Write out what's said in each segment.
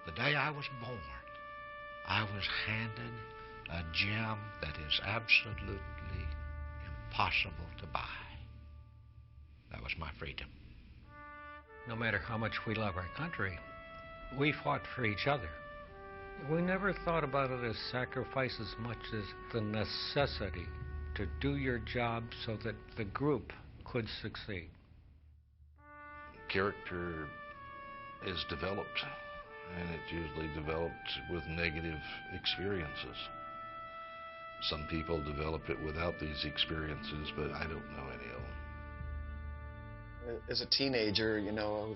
The day I was born, I was handed a gem that is absolutely impossible to buy. That was my freedom. No matter how much we love our country, we fought for each other. We never thought about it as sacrifice as much as the necessity to do your job so that the group could succeed. Character is developed, and it's usually developed with negative experiences. Some people develop it without these experiences, but I don't know any of them. As a teenager, you know,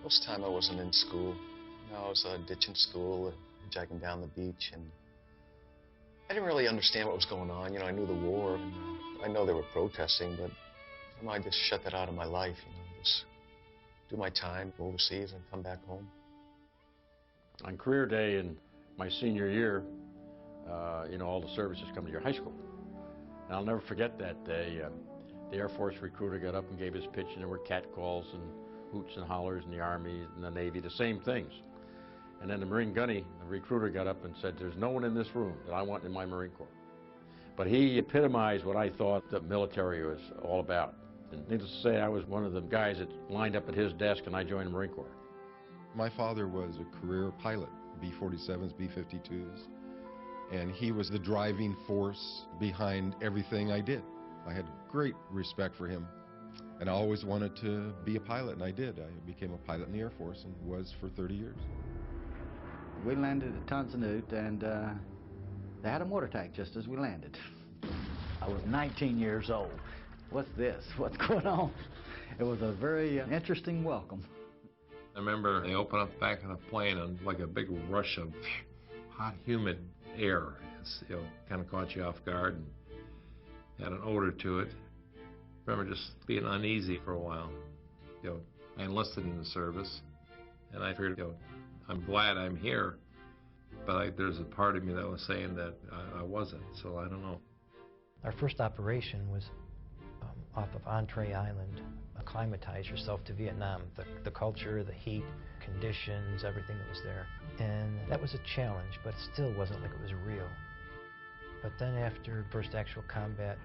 most of the time I wasn't in school. You know, I was ditching school, jacking down the beach, and I didn't really understand what was going on. You know, I knew the war, and I know they were protesting, but I just shut that out of my life, you know, just do my time, go overseas, and come back home. On career day in my senior year, you know, all the services come to your high school. And I'll never forget that day. The Air Force recruiter got up and gave his pitch, and there were catcalls and hoots and hollers in the Army and the Navy, the same things. And then the Marine gunny, the recruiter, got up and said, "There's no one in this room that I want in my Marine Corps." But he epitomized what I thought the military was all about. And needless to say, I was one of the guys that lined up at his desk, and I joined the Marine Corps. My father was a career pilot, B-47s, B-52s, and he was the driving force behind everything I did. I had great respect for him, and I always wanted to be a pilot, and I did. I became a pilot in the Air Force and was for 30 years. We landed at Tonsanute, and they had a mortar tank just as we landed. I was 19 years old. What's this? What's going on? It was a very interesting welcome. I remember they opened up the back of the plane and like a big rush of hot, humid air. It's, you know, kind of caught you off guard and had an odor to it. I remember just being uneasy for a while. You know, I enlisted in the service, and I figured, you know, I'm glad I'm here, but there's a part of me that was saying that I wasn't, so I don't know. Our first operation was off of Entree Island. Acclimatize yourself to Vietnam, the culture, the heat, conditions, everything that was there. And that was a challenge, but it still wasn't like it was real. But then after first actual combat,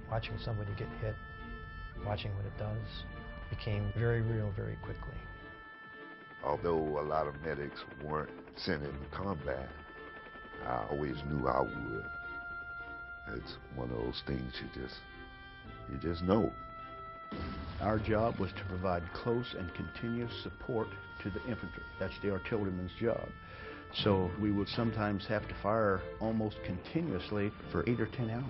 watching somebody get hit, watching what it does, became very real very quickly. Although a lot of medics weren't sent into combat, I always knew I would. It's one of those things you just know. Our job was to provide close and continuous support to the infantry. That's the artilleryman's job. So we would sometimes have to fire almost continuously for 8 or 10 hours.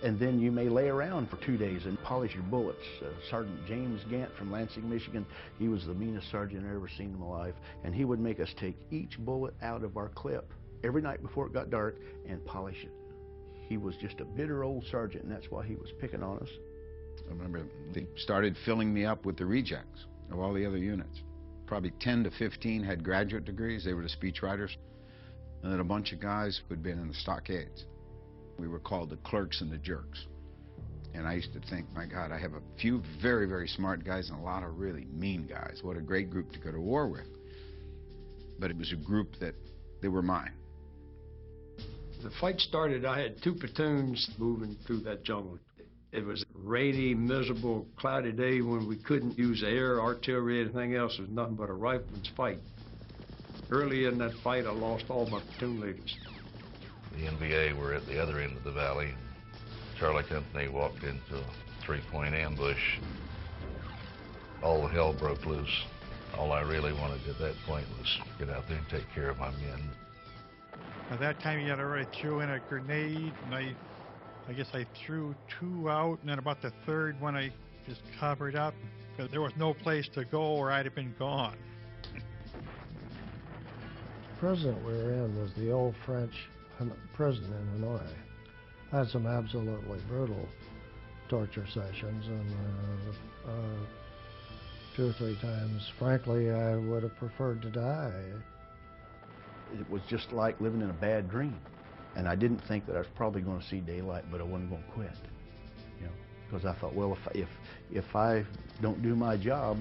And then you may lay around for 2 days and polish your bullets. Sergeant James Gant from Lansing, Michigan, he was the meanest sergeant I've ever seen in my life. And he would make us take each bullet out of our clip every night before it got dark and polish it. He was just a bitter old sergeant, and that's why he was picking on us. I remember they started filling me up with the rejects of all the other units. Probably 10 to 15 had graduate degrees. They were the speechwriters. And then a bunch of guys who'd been in the stockades. We were called the clerks and the jerks. And I used to think, my God, I have a few very, very smart guys and a lot of really mean guys. What a great group to go to war with. But it was a group that they were mine. The fight started, I had 2 platoons moving through that jungle. It was a rainy, miserable, cloudy day when we couldn't use air, artillery, anything else. It was nothing but a rifleman's fight. Early in that fight, I lost all my platoon leaders. The NVA were at the other end of the valley. Charlie Company walked into a 3-point ambush. All the hell broke loose. All I really wanted at that point was get out there and take care of my men. At that time, you had already threw in a grenade, and I guess I threw 2 out, and then about the third one I just covered up because there was no place to go or I'd have been gone. The prison we were in was the old French prison in Hanoi. Had some absolutely brutal torture sessions, and 2 or 3 times, frankly, I would have preferred to die. It was just like living in a bad dream. And I didn't think that I was probably going to see daylight, but I wasn't going to quit. You know, because I thought, well, if I don't do my job,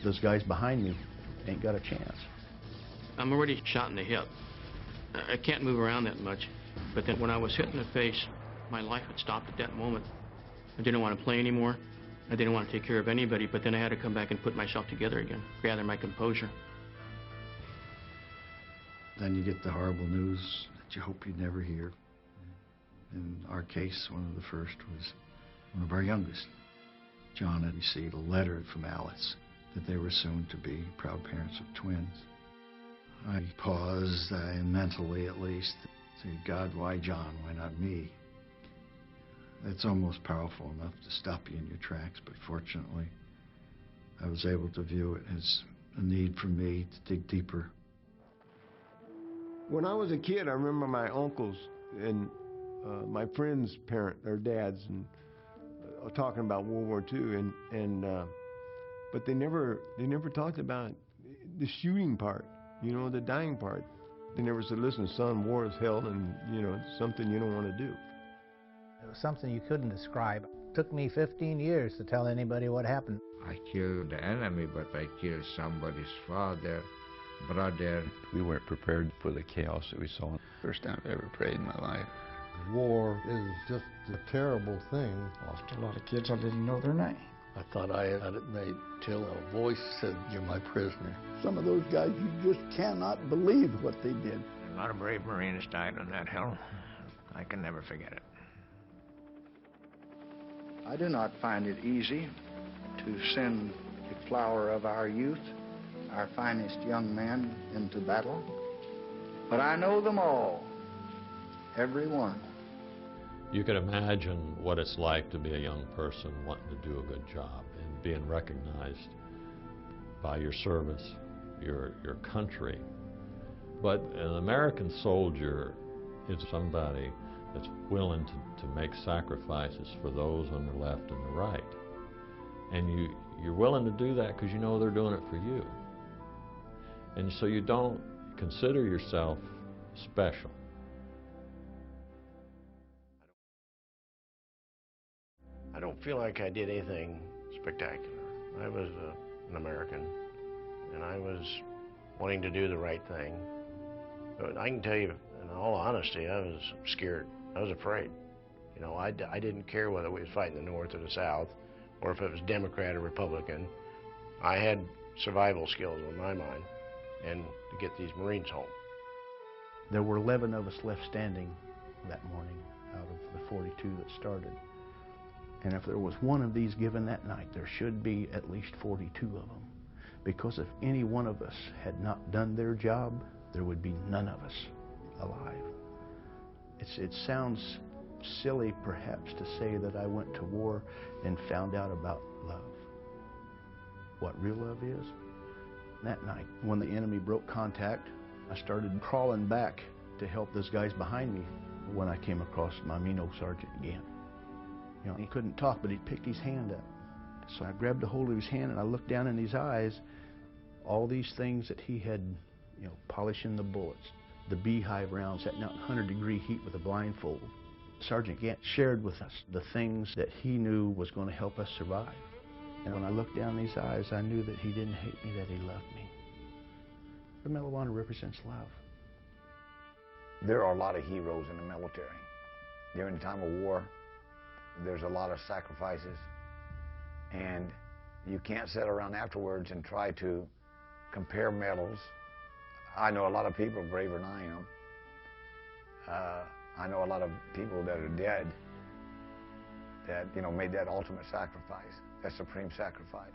those guys behind me ain't got a chance. I'm already shot in the hip. I can't move around that much. But then when I was hit in the face, my life had stopped at that moment. I didn't want to play anymore. I didn't want to take care of anybody, but then I had to come back and put myself together again, gather my composure. Then you get the horrible news that you hope you'd never hear. In our case, one of the first was one of our youngest. John had received a letter from Alice that they were soon to be proud parents of twins. I paused, mentally at least, said, God, why John? Why not me? It's almost powerful enough to stop you in your tracks, but fortunately, I was able to view it as a need for me to dig deeper. When I was a kid, I remember my uncles and my friends' their dads, and talking about World War II, but they never talked about the shooting part, the dying part. They never said, "Listen, son, war is hell, and it's something you don't want to do." It was something you couldn't describe. It took me 15 years to tell anybody what happened. I killed the enemy, but I killed somebody's father, brother. We weren't prepared for the chaos that we saw. First time I ever prayed in my life. War is just a terrible thing. Lost a lot of kids I didn't know their name. I thought I had it made till a voice said, "You're my prisoner." Some of those guys, you just cannot believe what they did. A lot of brave Marines died on that hill. I can never forget it. I do not find it easy to send the flower of our youth, our finest young men, into battle. But I know them all, every one. You can imagine what it's like to be a young person wanting to do a good job and being recognized by your service, your country. But an American soldier is somebody that's willing to make sacrifices for those on the left and the right. And you're willing to do that because you know they're doing it for you. And so you don't consider yourself special. I don't feel like I did anything spectacular. I was an American, and I was wanting to do the right thing. But I can tell you, in all honesty, I was scared. I was afraid. I didn't care whether we was fighting the North or the South, or if it was Democrat or Republican. I had survival skills on my mind, and to get these Marines home. There were 11 of us left standing that morning out of the 42 that started. And if there was one of these given that night, there should be at least 42 of them. Because if any one of us had not done their job, there would be none of us alive. It sounds silly, perhaps, to say that I went to war and found out about love. What real love is? That night, when the enemy broke contact, I started crawling back to help those guys behind me when I came across my mean old sergeant again. He couldn't talk, but he'd picked his hand up. So I grabbed a hold of his hand and I looked down in his eyes. All these things that he had, polishing the bullets, the beehive rounds, sitting out in 100-degree heat with a blindfold. Sergeant Gant shared with us the things that he knew was going to help us survive. And when I looked down in his eyes, I knew that he didn't hate me, that he loved me. The Medal of Honor represents love. There are a lot of heroes in the military. During the time of war, there's a lot of sacrifices, and you can't sit around afterwards and try to compare medals. I know a lot of people braver than I am. I know a lot of people that are dead that, made that ultimate sacrifice, that supreme sacrifice.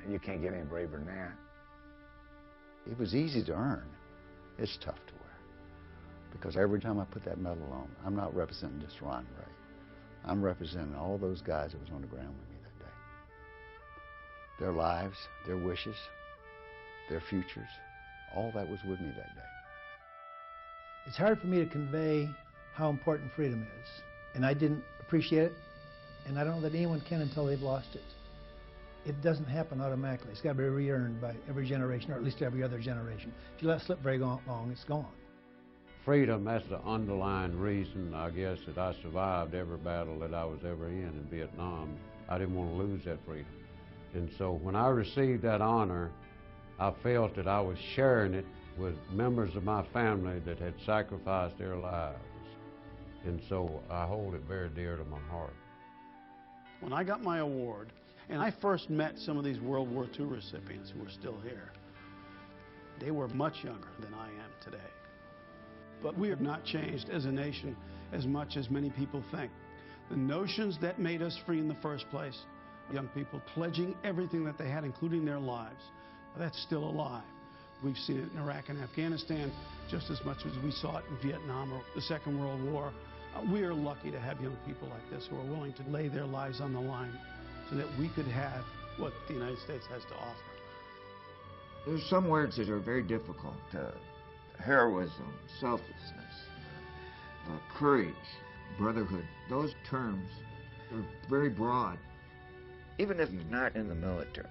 You can't get any braver than that. It was easy to earn. It's tough to wear. Because every time I put that medal on, I'm not representing just Ron Ray. I'm representing all those guys that was on the ground with me that day. Their lives, their wishes, their futures, all that was with me that day. It's hard for me to convey how important freedom is. And I didn't appreciate it, and I don't know that anyone can until they've lost it. It doesn't happen automatically. It's got to be re-earned by every generation, or at least every other generation. If you let it slip very long, it's gone. Freedom, that's the underlying reason, I guess, that I survived every battle that I was ever in Vietnam. I didn't want to lose that freedom. And so when I received that honor, I felt that I was sharing it with members of my family that had sacrificed their lives. And so I hold it very dear to my heart. When I got my award, and I first met some of these World War II recipients who are still here, they were much younger than I am today. But we have not changed as a nation as much as many people think. The notions that made us free in the first place, young people pledging everything that they had, including their lives, that's still alive. We've seen it in Iraq and Afghanistan just as much as we saw it in Vietnam or the Second World War. We are lucky to have young people like this who are willing to lay their lives on the line so that we could have what the United States has to offer. There's some words that are very difficult. Heroism, selflessness, courage, brotherhood. Those terms are very broad. Even if you're not in the military,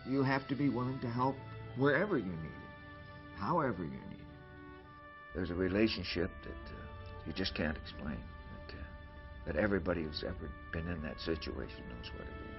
you have to be willing to help wherever you need it, however you need it. There's a relationship that you just can't explain. That everybody who's ever been in that situation knows what it is.